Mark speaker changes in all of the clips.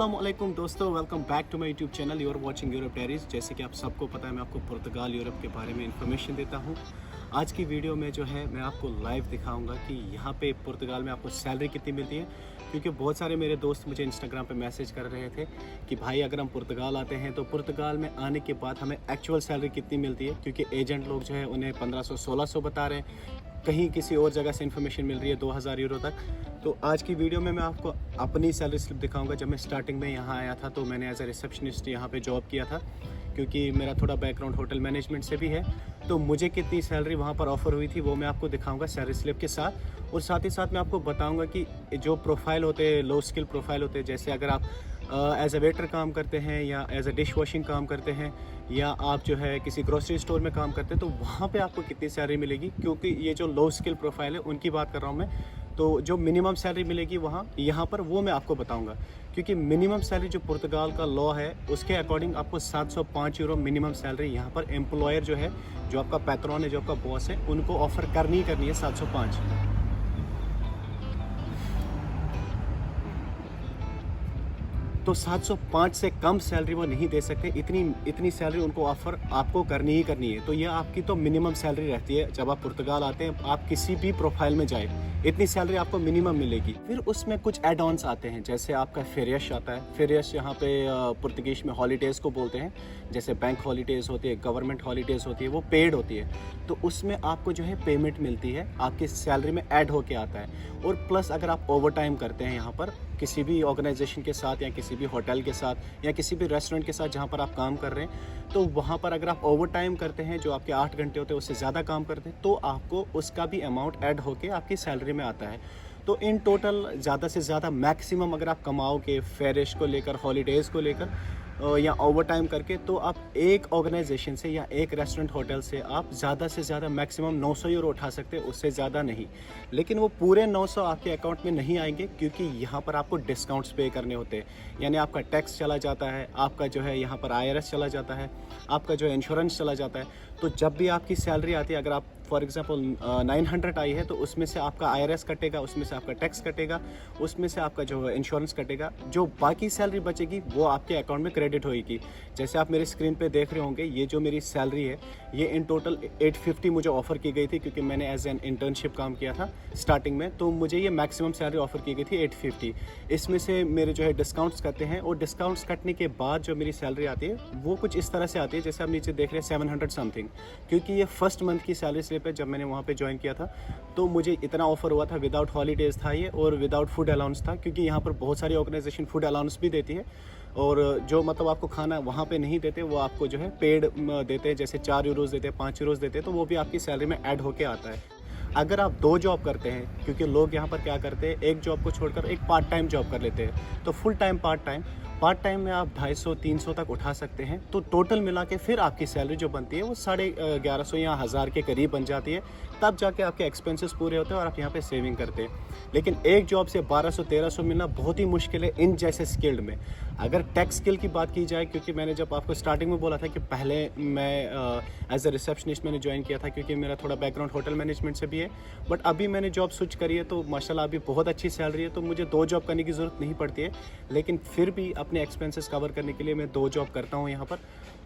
Speaker 1: अस्सलामुअलैकुम दोस्तों, welcome back to my YouTube channel. You are watching Europe diaries. जैसे कि आप सबको पता है, मैं आपको पुर्तगाल यूरोप के बारे में इंफॉर्मेशन देता हूँ। आज की वीडियो में जो है मैं आपको लाइव दिखाऊंगा कि यहाँ पे पुर्तगाल में आपको सैलरी कितनी मिलती है, क्योंकि बहुत सारे मेरे दोस्त मुझे इंस्टाग्राम पे मैसेज कर रहे थे कि भाई अगर हम पुर्तगाल आते हैं तो पुर्तगाल में आने के बाद हमें एक्चुअल सैलरी कितनी मिलती है, क्योंकि एजेंट लोग जो है उन्हें 1500-1600 बता रहे हैं, कहीं किसी और जगह से इन्फॉर्मेशन मिल रही है 2000 यूरो तक। तो आज की वीडियो में मैं आपको अपनी सैलरी स्लिप दिखाऊंगा। जब मैं स्टार्टिंग में यहाँ आया था तो मैंने एज ए रिसेप्शनिस्ट यहाँ पे जॉब किया था, क्योंकि मेरा थोड़ा बैकग्राउंड होटल मैनेजमेंट से भी है। तो मुझे कितनी सैलरी वहाँ पर ऑफ़र हुई थी वो मैं आपको दिखाऊंगा सैलरी स्लिप के साथ। और साथ ही साथ मैं आपको बताऊंगा कि जो प्रोफाइल होते हैं, लो स्किल प्रोफाइल होते हैं, जैसे अगर आप एज ए वेटर काम करते हैं या एज ए डिश वॉशिंग काम करते हैं या आप जो है किसी ग्रोसरी स्टोर में काम करते हैं, तो वहाँ पे आपको कितनी सैलरी मिलेगी। क्योंकि ये जो लो स्किल प्रोफाइल है उनकी बात कर रहा हूँ मैं, तो जो मिनिमम सैलरी मिलेगी वहाँ यहाँ पर वो मैं आपको बताऊंगा। क्योंकि मिनिमम सैलरी जो पुर्तगाल का लॉ है उसके अकॉर्डिंग आपको 705 यूरो मिनिमम सैलरी यहाँ पर एम्प्लॉयर जो है, जो आपका पैट्रॉन है, जो आपका बॉस है, उनको ऑफ़र करनी है 705। तो 705 से कम सैलरी वो नहीं दे सकते, इतनी सैलरी उनको ऑफ़र आपको करनी ही करनी है। तो ये आपकी तो मिनिमम सैलरी रहती है। जब आप पुर्तगाल आते हैं, आप किसी भी प्रोफाइल में जाए, इतनी सैलरी आपको मिनिमम मिलेगी। फिर उसमें कुछ एड ऑन्स आते हैं, जैसे आपका फेरियस आता है। फेरियस यहाँ पे पुर्तगीज में हॉलीडेज़ को बोलते हैं। जैसे बैंक हॉलीडेज़ होती है, गवर्नमेंट हॉलीडेज़ होती है, वो पेड होती है। तो उसमें आपको जो है पेमेंट मिलती है, आपकी सैलरी में ऐड होके आता है। और प्लस अगर आप ओवर टाइम करते हैं यहाँ पर किसी भी ऑर्गेनाइजेशन के साथ या किसी भी होटल के साथ या किसी भी रेस्टोरेंट के साथ जहाँ पर आप काम कर रहे हैं, तो वहाँ पर अगर आप ओवर टाइम करते हैं, जो आपके 8 घंटे होते हैं, उससे ज़्यादा काम करते हैं, तो आपको उसका भी अमाउंट ऐड होके आपकी सैलरी में आता है। तो इन टोटल ज़्यादा से ज़्यादा मैक्सिमम अगर आप कमाओगे फेरिश को लेकर, हॉलीडेज़ को लेकर या ओवर टाइम करके, तो आप एक ऑर्गेनाइजेशन से या एक रेस्टोरेंट होटल से आप ज़्यादा से ज़्यादा मैक्सिमम 900 यूरो उठा सकते हैं, उससे ज़्यादा नहीं। लेकिन वो पूरे 900 आपके अकाउंट में नहीं आएंगे, क्योंकि यहाँ पर आपको डिस्काउंट्स पे करने होते हैं। यानी आपका टैक्स चला जाता है, आपका जो है यहाँ पर IRS चला जाता है, आपका जो इंश्योरेंस चला जाता है। तो जब भी आपकी सैलरी आती है, अगर आप फॉर एग्जांपल 900 आई है, तो उसमें से आपका IRS कटेगा, उसमें से आपका टैक्स कटेगा, उसमें से आपका जो इंश्योरेंस कटेगा। जो बाकी सैलरी बचेगी वो आपके अकाउंट में क्रेडिट होगी। जैसे आप मेरे स्क्रीन पे देख रहे होंगे, ये जो मेरी सैलरी है, ये इन टोटल 850 मुझे ऑफ़र की गई थी, क्योंकि मैंने एज एन इंटर्नशिप काम किया था स्टार्टिंग में। तो मुझे ये मैक्सिमम सैलरी ऑफ़र की गई थी 850। इसमें से मेरे जो है डिस्काउंट्स करते हैं, और डिस्काउंट्स कटने के बाद जो मेरी सैलरी आती है वो कुछ इस तरह से आती है, जैसे आप नीचे देख रहे हैं 700 समथिंग। क्योंकि ये फर्स्ट मंथ की सैलरी स्लिप है। जब मैंने वहाँ पे ज्वाइन किया था तो मुझे इतना ऑफर हुआ था, विदाउट हॉलीडेज़ था ये, और विदाउट फूड अलाउंस था, क्योंकि यहाँ पर बहुत सारी ऑर्गेनाइजेशन फूड अलाउंस भी देती है, और जो मतलब आपको खाना वहाँ पे नहीं देते, वो आपको जो है पेड देते हैं। जैसे 4 यूरोज़ देते हैं, 5 यूरोज़ देते हैं, तो वो भी आपकी सैलरी में ऐड होके आता है। अगर आप 2 जॉब करते हैं, क्योंकि लोग यहाँ पर क्या करते हैं, एक जॉब को छोड़कर एक पार्ट टाइम जॉब कर लेते हैं, तो फुल टाइम पार्ट टाइम में आप 250-300 तक उठा सकते हैं। तो टोटल मिला के फिर आपकी सैलरी जो बनती है वो 1150 या 1000 के करीब बन जाती है। तब जाके आपके एक्सपेंसेस पूरे होते हैं और आप यहाँ पे सेविंग करते हैं। लेकिन एक जॉब से 1200-1300 मिलना बहुत ही मुश्किल है इन जैसे स्किल्ड में। अगर टेक स्किल की बात की जाए, क्योंकि मैंने जब आपको स्टार्टिंग में बोला था कि पहले मैं एज ए रिसेप्शनिस्ट मैंने ज्वाइन किया था, क्योंकि मेरा थोड़ा बैकग्राउंड होटल मैनेजमेंट से भी है। बट अभी मैंने जॉब स्विच करी है, तो माशाल्लाह अभी बहुत अच्छी सैलरी है, तो मुझे 2 जॉब करने की ज़रूरत नहीं पड़ती है। लेकिन फिर भी अपने एक्सपेंसेस कवर करने के लिए मैं 2 जॉब करता हूँ यहाँ पर,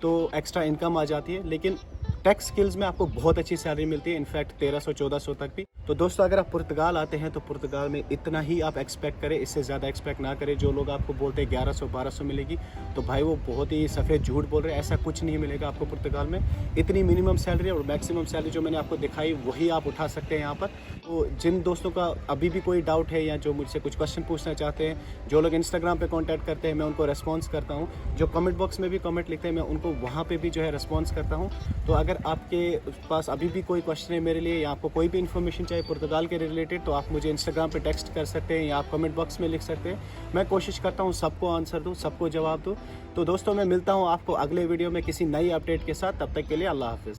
Speaker 1: तो एक्स्ट्रा इनकम आ जाती है। लेकिन टेक स्किल्स में आपको बहुत अच्छी सैलरी मिलती है, इनफैक्ट 1300-1400 तक भी। तो दोस्तों, अगर आप पुर्तगाल आते हैं तो पुर्तगाल में इतना ही आप एक्सपेक्ट करें, इससे ज़्यादा एक्सपेक्ट ना करें। जो लोग आपको बोलते हैं 1100-1200 मिलेगी, तो भाई वो बहुत ही सफ़ेद झूठ बोल रहे हैं। ऐसा कुछ नहीं मिलेगा आपको पुर्तगाल में। इतनी मिनिमम सैलरी और मैक्सिमम सैलरी जो मैंने आपको दिखाई वही आप उठा सकते हैं यहाँ पर। तो जिन दोस्तों का अभी भी कोई डाउट है या जो मुझसे कुछ क्वेश्चन पूछना चाहते हैं, जो लोग इंस्टाग्राम पे कांटेक्ट करते हैं, मैं उनको रिस्पॉन्स करता हूँ। जो कमेंट बॉक्स में भी कमेंट लिखते हैं, मैं उनको वहाँ पे भी जो है रिस्पॉन्स करता हूँ। तो अगर आपके पास अभी भी कोई क्वेश्चन है मेरे लिए, या आपको कोई भी इन्फॉर्मेशन चाहिए पुर्तगाल के रिलेटेड, तो आप मुझे इंस्टाग्राम पे टेक्स्ट कर सकते हैं या आप कमेंट बॉक्स में लिख सकते हैं। मैं कोशिश करता हूँ सबको आंसर दूँ, सबको जवाब दूँ। तो दोस्तों, मैं मिलता हूँ आपको अगले वीडियो में किसी नई अपडेट के साथ। तब तक के लिए अल्लाह हाफिज़।